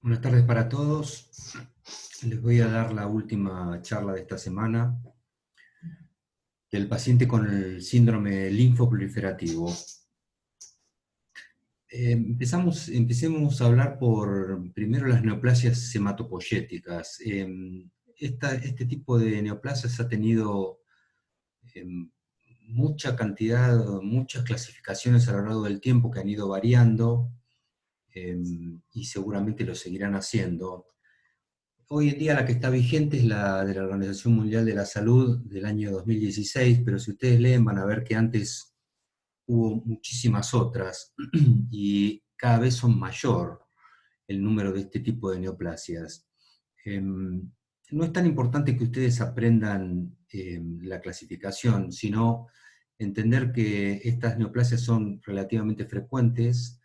Buenas tardes para todos. Les voy a dar la última charla de esta semana del paciente con el síndrome linfoproliferativo. Empecemos a hablar por primero las neoplasias hematopoyéticas. Este tipo de neoplasias ha tenido em, mucha cantidad, muchas clasificaciones a lo largo del tiempo que han ido variando y seguramente lo seguirán haciendo. Hoy en día la que está vigente es la de la Organización Mundial de la Salud del año 2016, pero si ustedes leen van a ver que antes hubo muchísimas otras y cada vez son mayor el número de este tipo de neoplasias. No es tan importante que ustedes aprendan la clasificación, sino entender que estas neoplasias son relativamente frecuentes,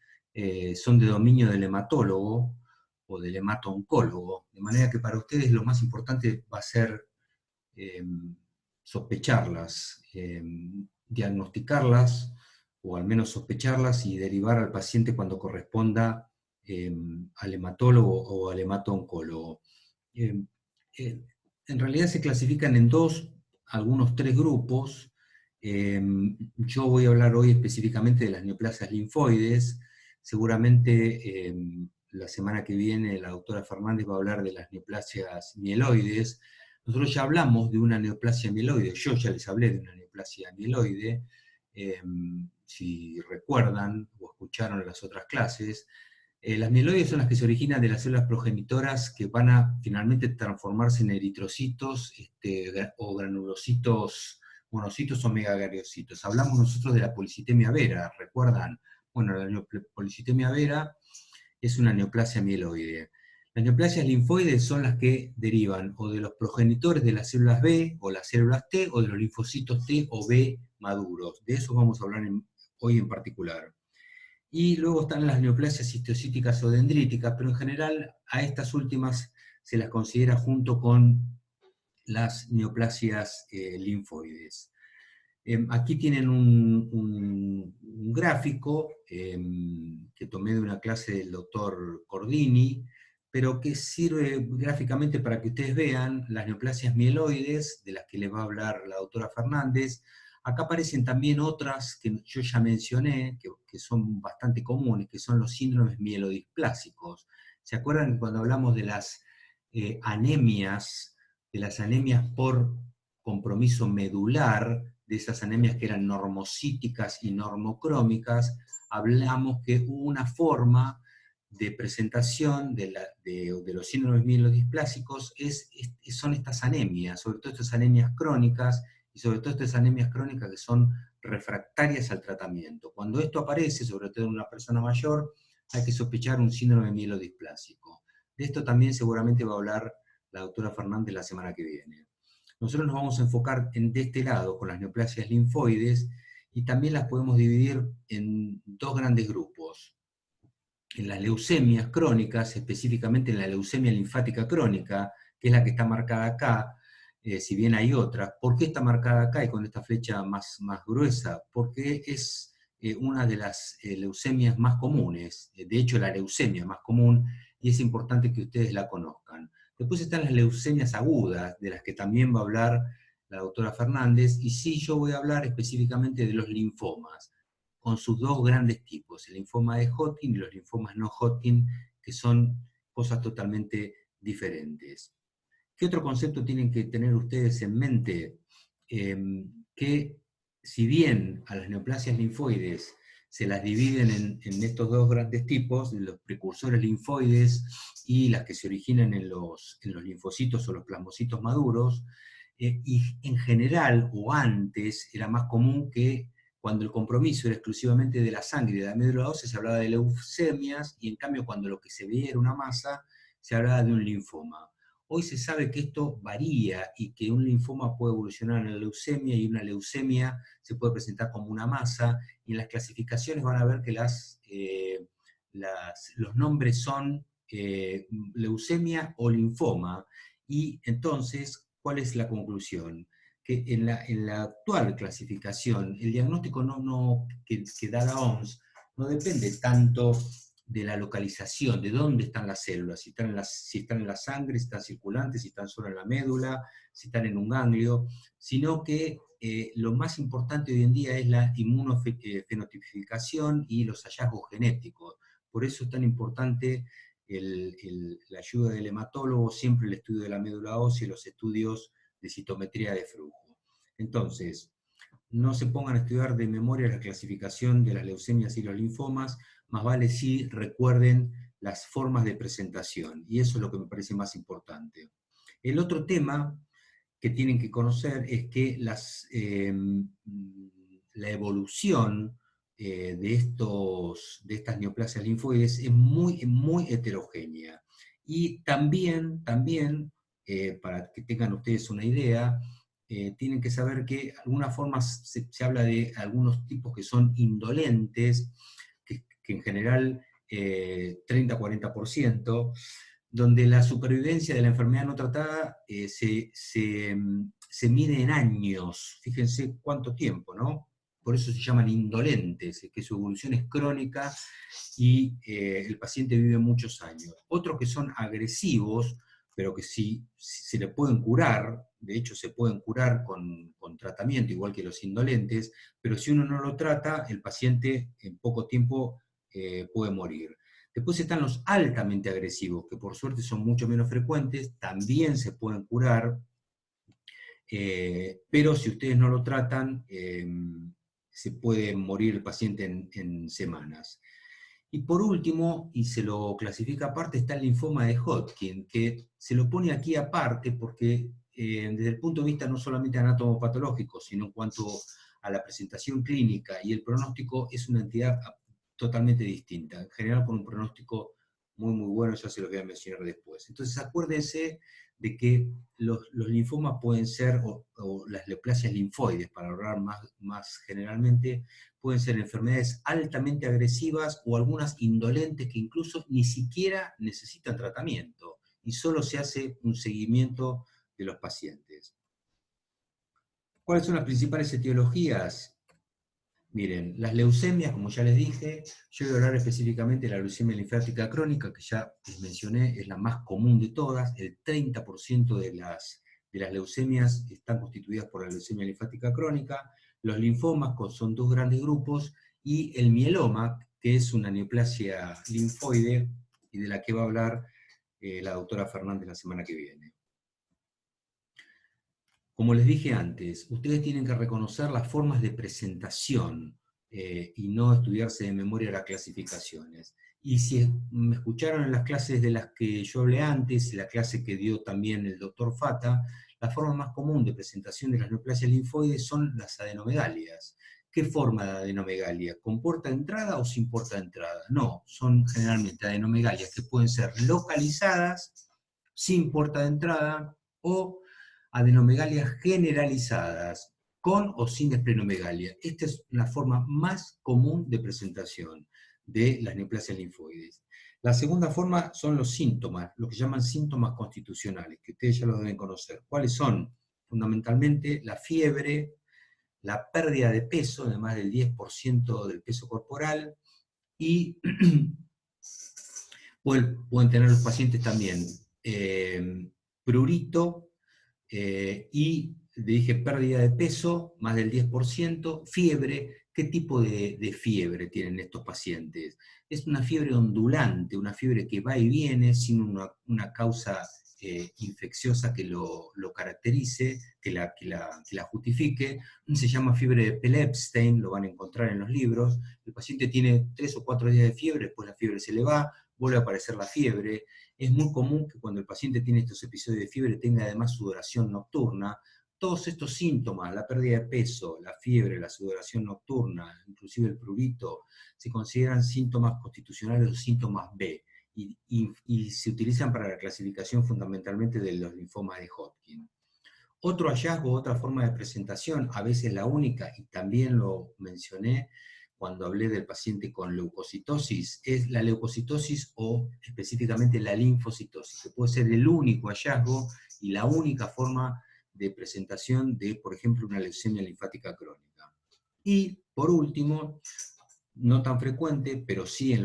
son de dominio del hematólogo o del hemato-oncólogo, de manera que para ustedes lo más importante va a ser eh, sospecharlas, diagnosticarlas, o al menos sospecharlas y derivar al paciente cuando corresponda al hematólogo o al hemato-oncólogo. Eh, eh, en realidad se clasifican en dos, algunos tres grupos. Yo voy a hablar hoy específicamente de las neoplasias linfoides. Seguramente la semana que viene la doctora Fernández va a hablar de las neoplasias mieloides. Nosotros ya hablamos de una neoplasia mieloide, yo ya les hablé de una neoplasia mieloide, eh, si recuerdan o escucharon en las otras clases. Las mieloides son las que se originan de las células progenitoras que van a finalmente transformarse en eritrocitos o granulocitos, monocitos o megagariocitos. Hablamos nosotros de la policitemia vera, ¿recuerdan? Bueno, la policitemia vera es una neoplasia mieloide. Las neoplasias linfoides son las que derivan o de los progenitores de las células B o las células T o de los linfocitos T o B maduros. De eso vamos a hablar hoy en particular. Y luego están las neoplasias histocíticas o dendríticas, pero en general a estas últimas se las considera junto con las neoplasias linfoides. Aquí tienen un gráfico que tomé de una clase del doctor Cordini, pero que sirve gráficamente para que ustedes vean las neoplasias mieloides, de las que les va a hablar la doctora Fernández. Acá aparecen también otras que yo ya mencioné, que son bastante comunes, que son los síndromes mielodisplásicos. ¿Se acuerdan que cuando hablamos de anemias, de las anemias por compromiso medular, de esas anemias que eran normocíticas y normocrómicas, hablamos que una forma de presentación de los síndromes mielodisplásicos son estas anemias, sobre todo estas anemias crónicas, y sobre todo estas anemias crónicas que son refractarias al tratamiento. Cuando esto aparece, sobre todo en una persona mayor, hay que sospechar un síndrome mielodisplásico. De esto también seguramente va a hablar la doctora Fernández la semana que viene. Nosotros nos vamos a enfocar de este lado con las neoplasias linfoides y también las podemos dividir en dos grandes grupos. En las leucemias crónicas, específicamente en la leucemia linfática crónica, que es la que está marcada acá, si bien hay otras. ¿Por qué está marcada acá y con esta flecha más gruesa? Porque es una de las leucemias más comunes, de hecho la leucemia más común, y es importante que ustedes la conozcan. Después están las leucemias agudas, de las que también va a hablar la doctora Fernández, y sí, yo voy a hablar específicamente de los linfomas, con sus dos grandes tipos, el linfoma de Hodgkin y los linfomas no Hodgkin, que son cosas totalmente diferentes. ¿Qué otro concepto tienen que tener ustedes en mente? Que si bien a las neoplasias linfoides se las dividen en estos dos grandes tipos, los precursores linfoides y las que se originan en los linfocitos o los plasmocitos maduros, y en general o antes era más común que cuando el compromiso era exclusivamente de la sangre y de la médula ósea se hablaba de leucemias, y en cambio cuando lo que se veía era una masa, se hablaba de un linfoma. Hoy se sabe que esto varía y que un linfoma puede evolucionar en la leucemia y una leucemia se puede presentar como una masa, y en las clasificaciones van a ver que los nombres son leucemia o linfoma, y entonces, ¿cuál es la conclusión? Que en la actual clasificación, el diagnóstico que da la OMS no depende tanto de la localización, de dónde están las células, si están en la sangre, si están circulantes, si están solo en la médula, si están en un ganglio, sino que lo más importante hoy en día es la inmunofenotipificación y los hallazgos genéticos. Por eso es tan importante la ayuda del hematólogo, siempre el estudio de la médula ósea y los estudios de citometría de flujo. Entonces, no se pongan a estudiar de memoria la clasificación de las leucemias y los linfomas, más vale si recuerden las formas de presentación, y eso es lo que me parece más importante. El otro tema que tienen que conocer es que la evolución de estas neoplasias linfoides es muy heterogénea. Y también para que tengan ustedes una idea, tienen que saber que de alguna forma se habla de algunos tipos que son indolentes, que en general 30-40%, donde la supervivencia de la enfermedad no tratada se mide en años. Fíjense cuánto tiempo, ¿no? Por eso se llaman indolentes, que su evolución es crónica y el paciente vive muchos años. Otros que son agresivos, pero que sí se le pueden curar, de hecho se pueden curar con tratamiento, igual que los indolentes, pero si uno no lo trata, el paciente en poco tiempo puede morir. Después están los altamente agresivos, que por suerte son mucho menos frecuentes, también se pueden curar, pero si ustedes no lo tratan, se puede morir el paciente en semanas. Y por último, y se lo clasifica aparte, está el linfoma de Hodgkin, que se lo pone aquí aparte porque desde el punto de vista no solamente anatomopatológico, sino en cuanto a la presentación clínica y el pronóstico, es una entidad totalmente distinta, en general con un pronóstico muy bueno, ya se los voy a mencionar después. Entonces acuérdense de que los linfomas pueden ser, o las neoplasias linfoides, para hablar más generalmente, pueden ser enfermedades altamente agresivas o algunas indolentes que incluso ni siquiera necesitan tratamiento y solo se hace un seguimiento de los pacientes. ¿Cuáles son las principales etiologías? Miren, las leucemias, como ya les dije, yo voy a hablar específicamente de la leucemia linfática crónica, que ya les mencioné, es la más común de todas. El 30% de las leucemias están constituidas por la leucemia linfática crónica. Los linfomas son dos grandes grupos, y el mieloma, que es una neoplasia linfoide, y de la que va a hablar la doctora Fernández la semana que viene. Como les dije antes, ustedes tienen que reconocer las formas de presentación y no estudiarse de memoria las clasificaciones. Y si me escucharon en las clases de las que yo hablé antes, la clase que dio también el doctor Fata, la forma más común de presentación de las neoplasias linfoides son las adenomegalias. ¿Qué forma de adenomegalia? ¿Con puerta de entrada o sin puerta de entrada? No, son generalmente adenomegalias que pueden ser localizadas, sin puerta de entrada, o adenomegalias generalizadas, con o sin esplenomegalia. Esta es la forma más común de presentación de las neoplasias linfoides. La segunda forma son los síntomas, lo que llaman síntomas constitucionales, que ustedes ya lo deben conocer. ¿Cuáles son? Fundamentalmente la fiebre, la pérdida de peso, de más del 10% del peso corporal, y pueden tener los pacientes también prurito, y le dije pérdida de peso, más del 10%, fiebre. ¿Qué tipo de fiebre tienen estos pacientes? Es una fiebre ondulante, una fiebre que va y viene sin una causa infecciosa que lo caracterice, que la justifique. Se llama fiebre de Pell-Epstein, lo van a encontrar en los libros. El paciente tiene 3 o 4 días de fiebre, después la fiebre se le va, vuelve a aparecer la fiebre. Es muy común que cuando el paciente tiene estos episodios de fiebre tenga además sudoración nocturna. Todos estos síntomas, la pérdida de peso, la fiebre, la sudoración nocturna, inclusive el prurito, se consideran síntomas constitucionales o síntomas B, y se utilizan para la clasificación fundamentalmente de los linfomas de Hodgkin. Otro hallazgo, otra forma de presentación, a veces la única, y también lo mencioné cuando hablé del paciente con leucocitosis, es la leucocitosis o específicamente la linfocitosis, que puede ser el único hallazgo y la única forma de presentación de, por ejemplo, una leucemia linfática crónica. Y, por último, no tan frecuente, pero sí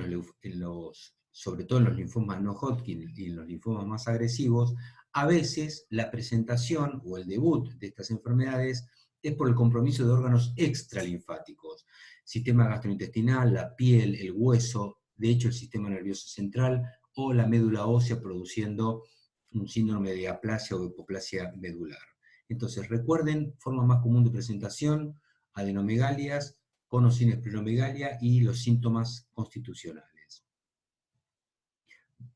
sobre todo en los linfomas no Hodgkin y en los linfomas más agresivos, a veces la presentación o el debut de estas enfermedades es por el compromiso de órganos extralinfáticos, sistema gastrointestinal, la piel, el hueso, de hecho el sistema nervioso central o la médula ósea produciendo un síndrome de aplasia o hipoplasia medular. Entonces recuerden, forma más común de presentación, adenomegalias, con o sin esplenomegalia y los síntomas constitucionales.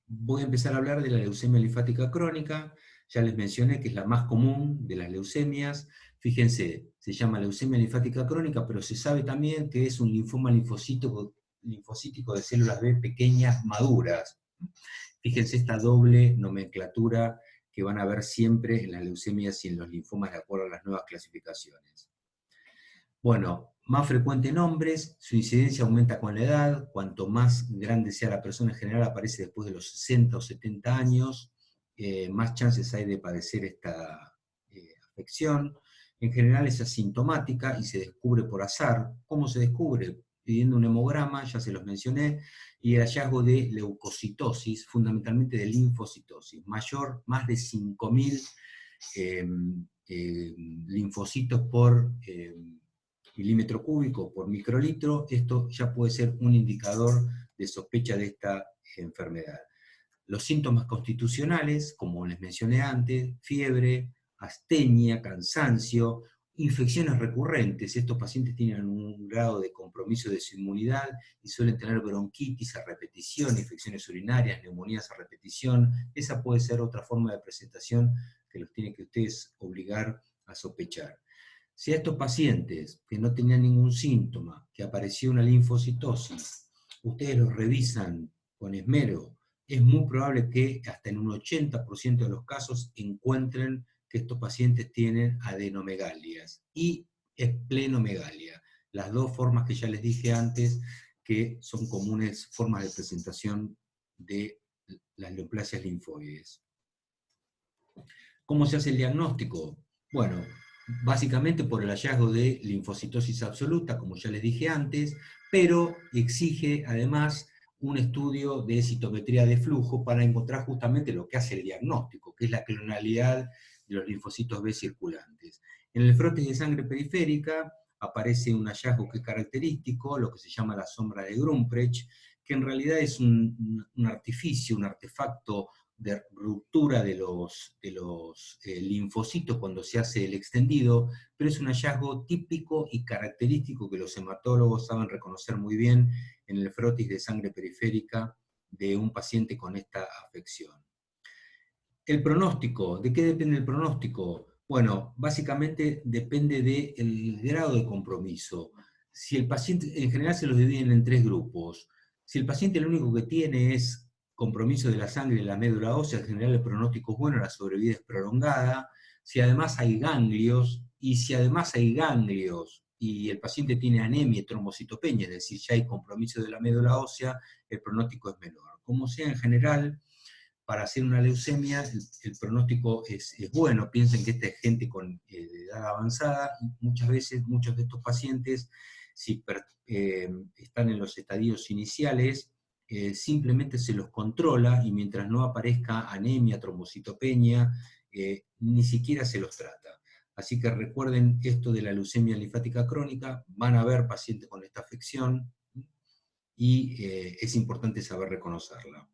Voy a empezar a hablar de la leucemia linfática crónica. Ya les mencioné que es la más común de las leucemias. Fíjense, se llama leucemia linfática crónica, pero se sabe también que es un linfoma linfocítico de células B pequeñas maduras. Fíjense esta doble nomenclatura que van a ver siempre en las leucemias y en los linfomas de acuerdo a las nuevas clasificaciones. Bueno, más frecuente en hombres, su incidencia aumenta con la edad, cuanto más grande sea la persona en general aparece después de los 60 o 70 años, más chances hay de padecer esta afección. En general es asintomática y se descubre por azar. ¿Cómo se descubre? Pidiendo un hemograma, ya se los mencioné, y el hallazgo de leucocitosis, fundamentalmente de linfocitosis, más de 5.000 linfocitos por milímetro cúbico por microlitro. Esto ya puede ser un indicador de sospecha de esta enfermedad. Los síntomas constitucionales, como les mencioné antes, fiebre, astenia, cansancio, infecciones recurrentes. Estos pacientes tienen un grado de compromiso de su inmunidad y suelen tener bronquitis a repetición, infecciones urinarias, neumonías a repetición. Esa puede ser otra forma de presentación que los tiene que ustedes obligar a sospechar. Si a estos pacientes que no tenían ningún síntoma, que apareció una linfocitosis, ustedes los revisan con esmero, es muy probable que hasta en un 80% de los casos encuentren que estos pacientes tienen adenomegalias y esplenomegalia, las dos formas que ya les dije antes que son comunes formas de presentación de las neoplasias linfoides. ¿Cómo se hace el diagnóstico? Bueno, básicamente por el hallazgo de linfocitosis absoluta, como ya les dije antes, pero exige además un estudio de citometría de flujo para encontrar justamente lo que hace el diagnóstico, que es la clonalidad de los linfocitos B circulantes. En el frotis de sangre periférica aparece un hallazgo que es característico, lo que se llama la sombra de Grumprecht, que en realidad es un artificio, un artefacto de ruptura de los linfocitos cuando se hace el extendido, pero es un hallazgo típico y característico que los hematólogos saben reconocer muy bien en el frotis de sangre periférica de un paciente con esta afección. El pronóstico, ¿de qué depende el pronóstico? Bueno, básicamente depende del grado de compromiso. Si el paciente, en general se los dividen en tres grupos. Si el paciente lo único que tiene es compromiso de la sangre y la médula ósea, en general el pronóstico es bueno, la sobrevida es prolongada. Si además hay ganglios, y si además hay ganglios y el paciente tiene anemia y trombocitopenia, es decir, ya hay compromiso de la médula ósea, el pronóstico es menor. Como sea, en general, para hacer una leucemia, el pronóstico es bueno. Piensen que esta es gente con edad avanzada, y muchas veces muchos de estos pacientes, si están en los estadios iniciales, simplemente se los controla y mientras no aparezca anemia, trombocitopenia, ni siquiera se los trata. Así que recuerden esto de la leucemia linfática crónica, van a haber pacientes con esta afección y es importante saber reconocerla.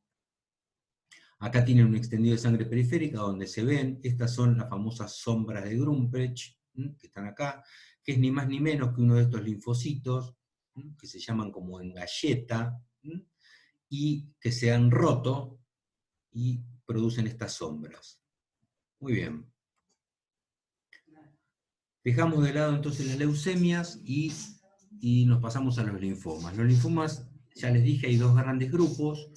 Acá tienen un extendido de sangre periférica donde se ven, estas son las famosas sombras de Grumprecht, que están acá, que es ni más ni menos que uno de estos linfocitos, que se llaman como en galleta, y que se han roto y producen estas sombras. Muy bien. Dejamos de lado entonces las leucemias y nos pasamos a los linfomas. Los linfomas, ya les dije, hay dos grandes grupos,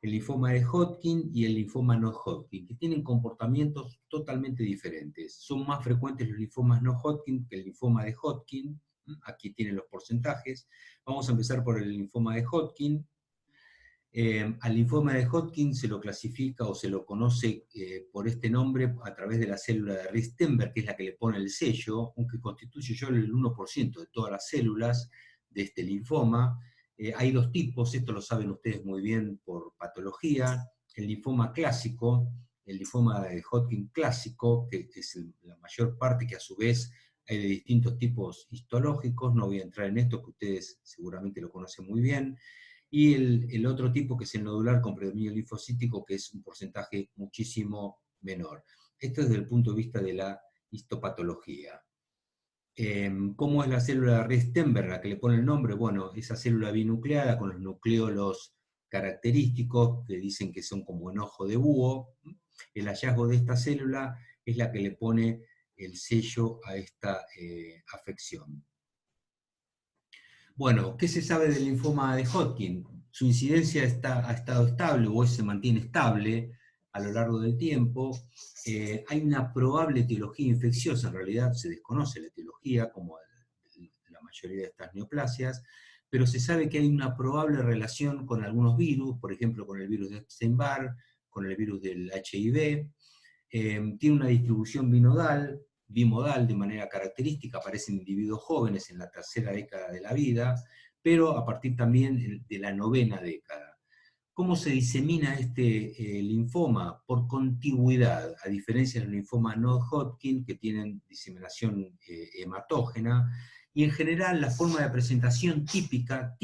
el linfoma de Hodgkin y el linfoma no Hodgkin, que tienen comportamientos totalmente diferentes. Son más frecuentes los linfomas no Hodgkin que el linfoma de Hodgkin. Aquí tienen los porcentajes. Vamos a empezar por el linfoma de Hodgkin. Al linfoma de Hodgkin se lo clasifica o se lo conoce por este nombre a través de la célula de Ristenberg, que es la que le pone el sello, aunque constituye solo el 1% de todas las células de este linfoma. Hay dos tipos, esto lo saben ustedes muy bien por patología: el linfoma clásico, el linfoma de Hodgkin clásico, que es la mayor parte, que a su vez hay de distintos tipos histológicos, no voy a entrar en esto, que ustedes seguramente lo conocen muy bien, y el otro tipo, que es el nodular con predominio linfocítico, que es un porcentaje muchísimo menor. Esto desde el punto de vista de la histopatología. ¿Cómo es la célula de Riestenberg, la que le pone el nombre? Bueno, esa célula binucleada con los nucleolos característicos, que dicen que son como un ojo de búho. El hallazgo de esta célula es la que le pone el sello a esta afección. Bueno, ¿qué se sabe del linfoma de Hodgkin? Su incidencia ha estado estable, o se mantiene estable a lo largo del tiempo. Hay una probable etiología infecciosa, en realidad se desconoce la etiología, como la mayoría de estas neoplasias, pero se sabe que hay una probable relación con algunos virus, por ejemplo con el virus de Epstein-Barr, con el virus del HIV. Tiene una distribución bimodal de manera característica, aparecen individuos jóvenes en la tercera década de la vida, pero a partir también de la novena década. ¿Cómo se disemina este linfoma? Por contigüidad, a diferencia del linfoma no-Hodgkin, que tienen diseminación hematógena, y en general la forma de presentación típica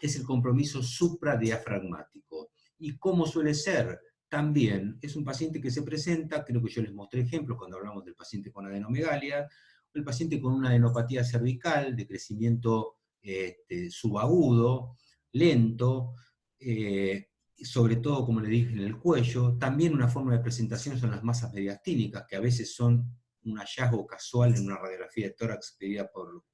es el compromiso supradiafragmático. ¿Y cómo suele ser? También es un paciente que se presenta, creo que yo les mostré ejemplos cuando hablamos del paciente con adenomegalia, el paciente con una adenopatía cervical de crecimiento subagudo, lento, sobre todo, como le dije, en el cuello. También una forma de presentación son las masas mediastínicas, que a veces son un hallazgo casual en una radiografía de tórax pedida por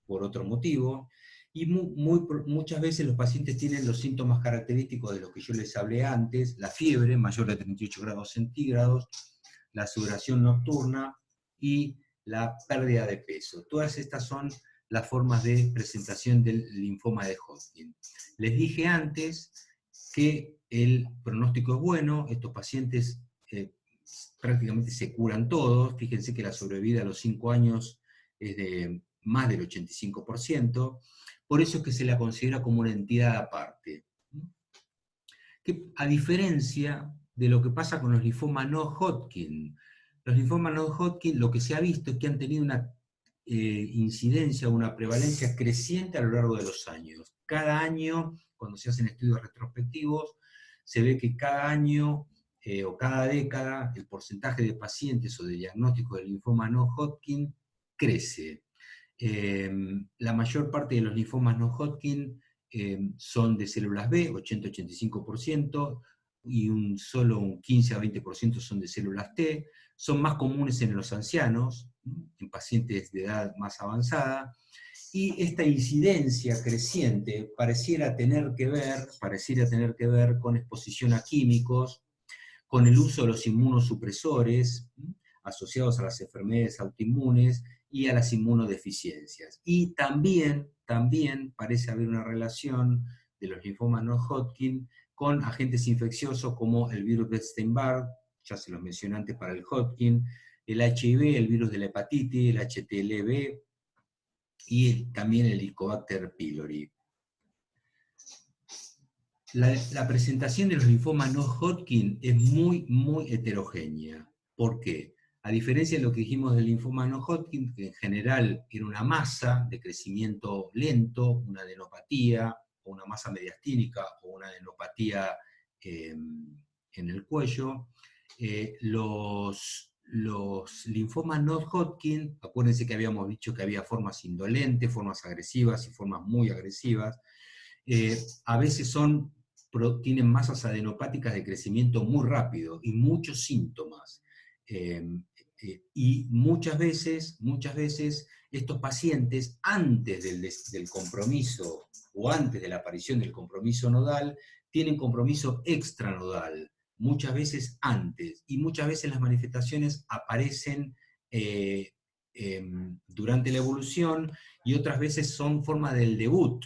otro motivo. Y muchas veces los pacientes tienen los síntomas característicos de los que yo les hablé antes: la fiebre mayor de 38 grados centígrados, la sudoración nocturna y la pérdida de peso. Todas estas son las formas de presentación del linfoma de Hodgkin. Les dije antes que el pronóstico es bueno, estos pacientes prácticamente se curan todos. Fíjense que la sobrevida a los 5 años es de más del 85%, por eso es que se la considera como una entidad aparte. Que, a diferencia de lo que pasa con los linfomas no Hodgkin, los linfomas no Hodgkin, lo que se ha visto es que han tenido una incidencia, una prevalencia creciente a lo largo de los años. Cada año, cuando se hacen estudios retrospectivos, se ve que cada año o cada década el porcentaje de pacientes o de diagnóstico del linfoma no Hodgkin crece. La mayor parte de los linfomas no Hodgkin son de células B, 80-85%, y solo un 15 a 20% son de células T. Son más comunes en los ancianos, en pacientes de edad más avanzada, y esta incidencia creciente pareciera tener que ver con exposición a químicos, con el uso de los inmunosupresores asociados a las enfermedades autoinmunes y a las inmunodeficiencias. Y también parece haber una relación de los linfomas no Hodgkin con agentes infecciosos como el virus de Epstein-Barr, ya se los mencioné antes para el Hodgkin, el HIV, el virus de la hepatitis, el HTLV y también el Helicobacter pylori. La presentación de los linfomas no Hodgkin es muy heterogénea. ¿Por qué? A diferencia de lo que dijimos del linfoma no Hodgkin, que en general era una masa de crecimiento lento, una adenopatía, o una masa mediastínica, o una adenopatía en el cuello, los linfomas no Hodgkin, acuérdense que habíamos dicho que había formas indolentes, formas agresivas y formas muy agresivas, a veces tienen masas adenopáticas de crecimiento muy rápido y muchos síntomas. Y muchas veces estos pacientes, antes del compromiso o antes de la aparición del compromiso nodal, tienen compromiso extranodal, muchas veces antes, y muchas veces las manifestaciones aparecen durante la evolución, y otras veces son forma del debut.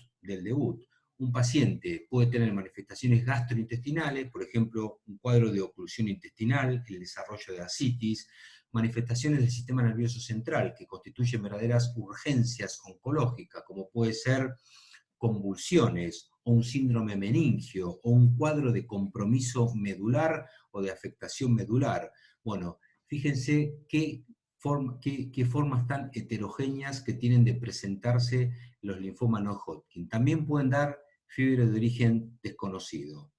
Un paciente puede tener manifestaciones gastrointestinales, por ejemplo, un cuadro de oclusión intestinal, el desarrollo de ascitis, manifestaciones del sistema nervioso central que constituyen verdaderas urgencias oncológicas, como puede ser convulsiones, o un síndrome meningio, o un cuadro de compromiso medular o de afectación medular. Bueno, fíjense qué formas tan heterogéneas que tienen de presentarse los linfomas no Hodgkin. También pueden dar fiebre de origen desconocido.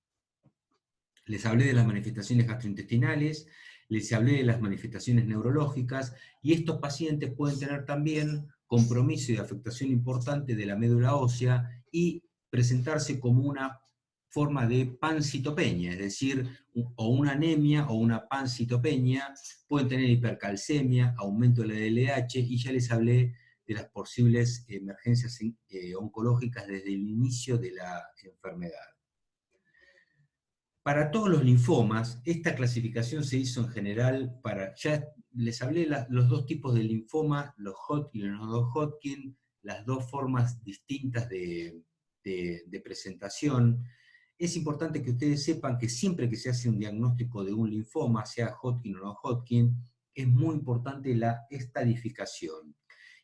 Les hablé de las manifestaciones gastrointestinales, les hablé de las manifestaciones neurológicas, y estos pacientes pueden tener también compromiso y afectación importante de la médula ósea y presentarse como una forma de pancitopenia, es decir, o una anemia o una pancitopenia, pueden tener hipercalcemia, aumento de la LDH, y ya les hablé de las posibles emergencias oncológicas desde el inicio de la enfermedad. Para todos los linfomas, esta clasificación se hizo en general ya les hablé los dos tipos de linfoma, los Hodgkin y los no Hodgkin, las dos formas distintas de presentación. Es importante que ustedes sepan que siempre que se hace un diagnóstico de un linfoma, sea Hodgkin o no Hodgkin, es muy importante la estadificación.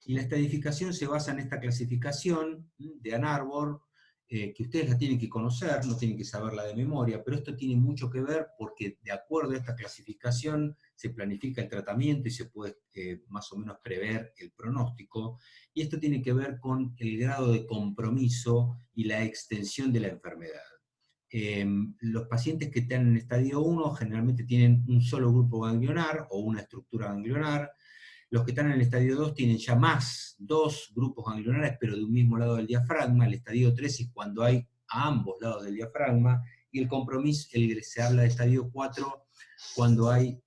Y la estadificación se basa en esta clasificación de Ann Arbor, que ustedes la tienen que conocer, no tienen que saberla de memoria, pero esto tiene mucho que ver porque de acuerdo a esta clasificación se planifica el tratamiento y se puede más o menos prever el pronóstico, y esto tiene que ver con el grado de compromiso y la extensión de la enfermedad. Los pacientes que están en estadio 1 generalmente tienen un solo grupo ganglionar o una estructura ganglionar. Los que están en el estadio 2 tienen ya dos grupos ganglionares, pero de un mismo lado del diafragma. El estadio 3 es cuando hay a ambos lados del diafragma, y el compromiso, se habla de estadio 4 cuando hay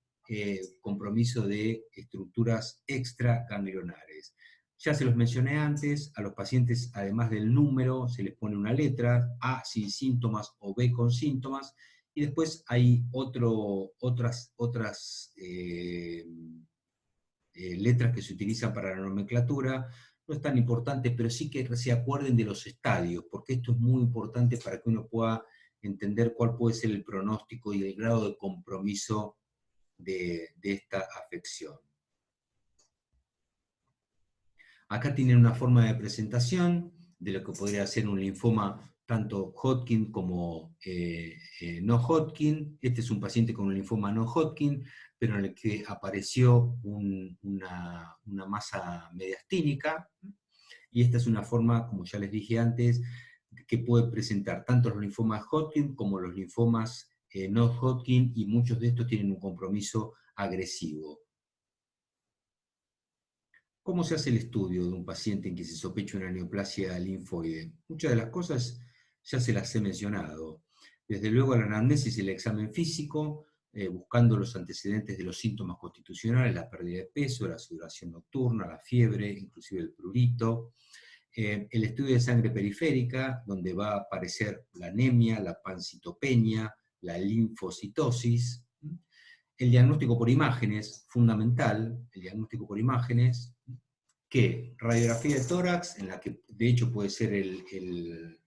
compromiso de estructuras extraganglionares. Ya se los mencioné antes, a los pacientes, además del número, se les pone una letra, A sin síntomas o B con síntomas, y después hay otras letras que se utilizan para la nomenclatura. No es tan importante, pero sí que se acuerden de los estadios, porque esto es muy importante para que uno pueda entender cuál puede ser el pronóstico y el grado de compromiso de esta afección. Acá tienen una forma de presentación de lo que podría ser un linfoma tanto Hodgkin como no Hodgkin. Este es un paciente con un linfoma no Hodgkin, pero en el que apareció una masa mediastínica, y esta es una forma, como ya les dije antes, que puede presentar tanto los linfomas Hodgkin como los linfomas no Hodgkin, y muchos de estos tienen un compromiso agresivo. ¿Cómo se hace el estudio de un paciente en que se sospecha una neoplasia linfoide? Muchas de las cosas ya se las he mencionado. Desde luego la anamnesis y el examen físico, buscando los antecedentes de los síntomas constitucionales, la pérdida de peso, la sudoración nocturna, la fiebre, inclusive el prurito. El estudio de sangre periférica, donde va a aparecer la anemia, la pancitopenia, la linfocitosis. El diagnóstico por imágenes, fundamental, el diagnóstico por imágenes, que radiografía de tórax, en la que de hecho puede ser el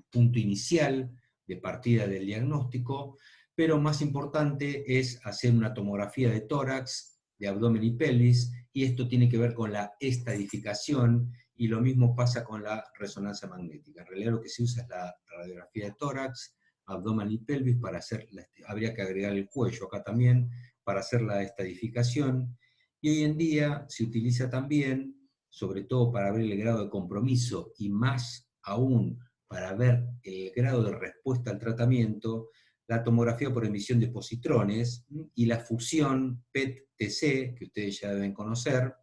punto inicial de partida del diagnóstico, pero más importante es hacer una tomografía de tórax, de abdomen y pelvis, y esto tiene que ver con la estadificación, y lo mismo pasa con la resonancia magnética. En realidad lo que se usa es la radiografía de tórax, abdomen y pelvis, para hacer, habría que agregar el cuello acá también, para hacer la estadificación, y hoy en día se utiliza también, sobre todo para ver el grado de compromiso, y más aún para ver el grado de respuesta al tratamiento, la tomografía por emisión de positrones y la fusión PET-TC, que ustedes ya deben conocer.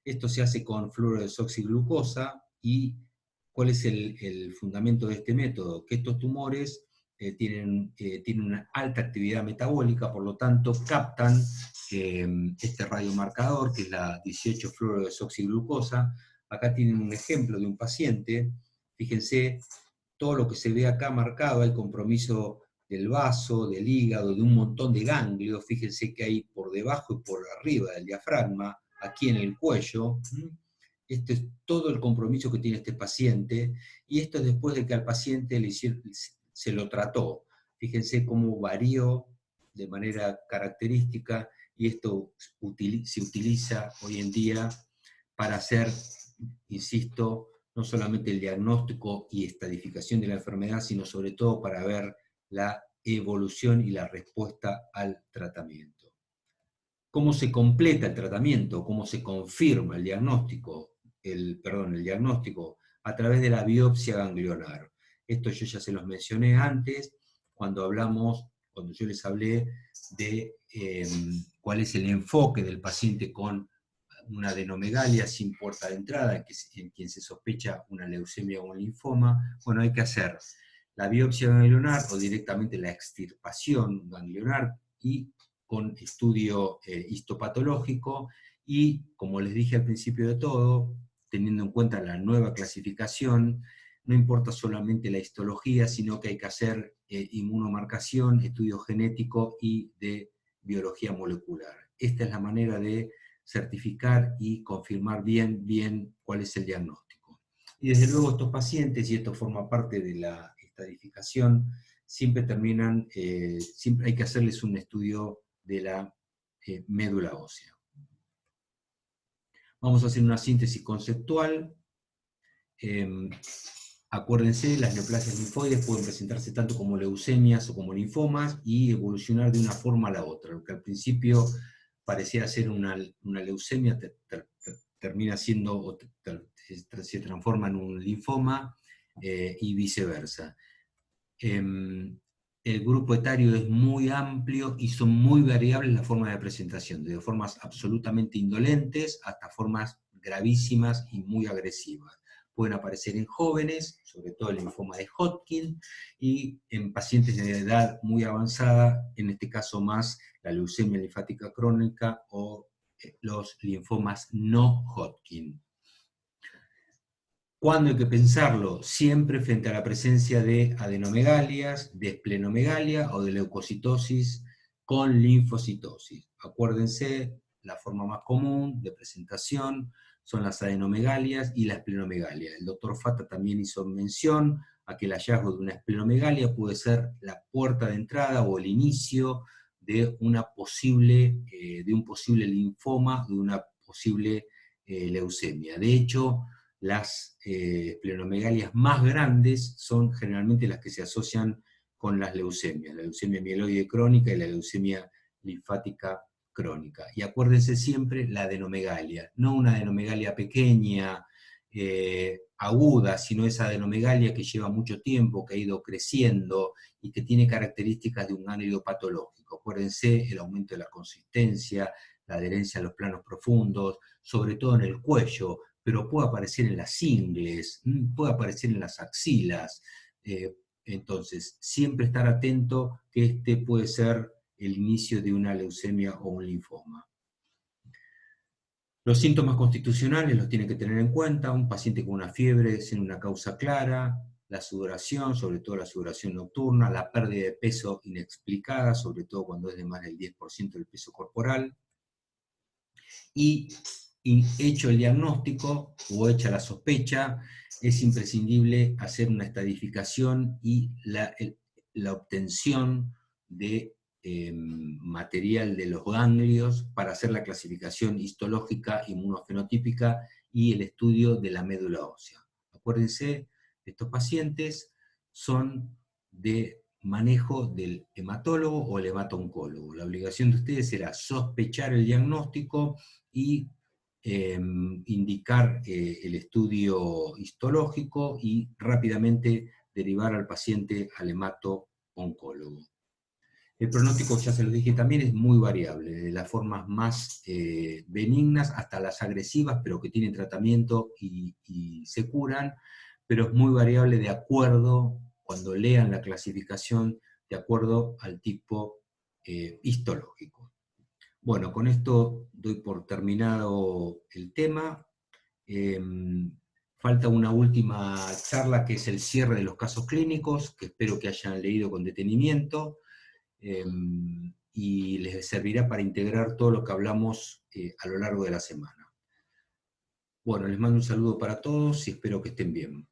Esto se hace con fluoro de desoxiglucosa, y ¿cuál es el fundamento de este método? Que estos tumores tienen una alta actividad metabólica, por lo tanto captan este radiomarcador, que es la 18-fluorodesoxiglucosa. Acá tienen un ejemplo de un paciente, fíjense, todo lo que se ve acá marcado, hay compromiso del vaso, del hígado, de un montón de ganglios, fíjense que hay por debajo y por arriba del diafragma, aquí en el cuello. Este es todo el compromiso que tiene este paciente, y esto es después de que al paciente se lo trató. Fíjense cómo varió de manera característica, y esto se utiliza hoy en día para hacer, insisto, no solamente el diagnóstico y estadificación de la enfermedad, sino sobre todo para ver la evolución y la respuesta al tratamiento. ¿Cómo se completa el tratamiento? ¿Cómo se confirma el diagnóstico? El diagnóstico a través de la biopsia ganglionar. Esto yo ya se los mencioné antes, cuando yo les hablé de cuál es el enfoque del paciente con una adenomegalia sin puerta de entrada, en quien se sospecha una leucemia o un linfoma. Bueno, hay que hacer la biopsia ganglionar o directamente la extirpación ganglionar y con estudio histopatológico y, como les dije al principio de todo, teniendo en cuenta la nueva clasificación, no importa solamente la histología, sino que hay que hacer inmunomarcación, estudio genético y de biología molecular. Esta es la manera de certificar y confirmar bien cuál es el diagnóstico. Y desde luego estos pacientes, y esto forma parte de la estadificación, siempre siempre hay que hacerles un estudio de la médula ósea. Vamos a hacer una síntesis conceptual. Acuérdense, las neoplasias linfoides pueden presentarse tanto como leucemias o como linfomas y evolucionar de una forma a la otra. Lo que al principio parecía ser una leucemia termina siendo, se transforma en un linfoma y viceversa. El grupo etario es muy amplio y son muy variables las formas de presentación, desde formas absolutamente indolentes hasta formas gravísimas y muy agresivas. Pueden aparecer en jóvenes, sobre todo el linfoma de Hodgkin, y en pacientes de edad muy avanzada, en este caso más la leucemia linfática crónica o los linfomas no Hodgkin. ¿Cuándo hay que pensarlo? Siempre frente a la presencia de adenomegalias, de esplenomegalia o de leucocitosis con linfocitosis. Acuérdense, la forma más común de presentación son las adenomegalias y la esplenomegalia. El doctor Fata también hizo mención a que el hallazgo de una esplenomegalia puede ser la puerta de entrada o el inicio de un posible linfoma, de una posible leucemia. De hecho, las esplenomegalías más grandes son generalmente las que se asocian con las leucemias, la leucemia mieloide crónica y la leucemia linfática crónica. Y acuérdense siempre la adenomegalia, no una adenomegalia pequeña, aguda, sino esa adenomegalia que lleva mucho tiempo, que ha ido creciendo y que tiene características de un ganglio patológico. Acuérdense el aumento de la consistencia, la adherencia a los planos profundos, sobre todo en el cuello, pero puede aparecer en las ingles, puede aparecer en las axilas. Entonces, siempre estar atento que este puede ser el inicio de una leucemia o un linfoma. Los síntomas constitucionales los tiene que tener en cuenta, un paciente con una fiebre sin una causa clara, la sudoración, sobre todo la sudoración nocturna, la pérdida de peso inexplicada, sobre todo cuando es de más del 10% del peso corporal, y hecho el diagnóstico o hecha la sospecha, es imprescindible hacer una estadificación y la obtención de material de los ganglios para hacer la clasificación histológica, inmunofenotípica y el estudio de la médula ósea. Acuérdense, estos pacientes son de manejo del hematólogo o el hemato-oncólogo. La obligación de ustedes será sospechar el diagnóstico y indicar el estudio histológico y rápidamente derivar al paciente al hemato-oncólogo. El pronóstico, ya se lo dije también, es muy variable, de las formas más benignas hasta las agresivas, pero que tienen tratamiento y se curan, pero es muy variable de acuerdo, cuando lean la clasificación, de acuerdo al tipo histológico. Bueno, con esto doy por terminado el tema. Falta una última charla que es el cierre de los casos clínicos, que espero que hayan leído con detenimiento, y les servirá para integrar todo lo que hablamos a lo largo de la semana. Bueno, les mando un saludo para todos y espero que estén bien.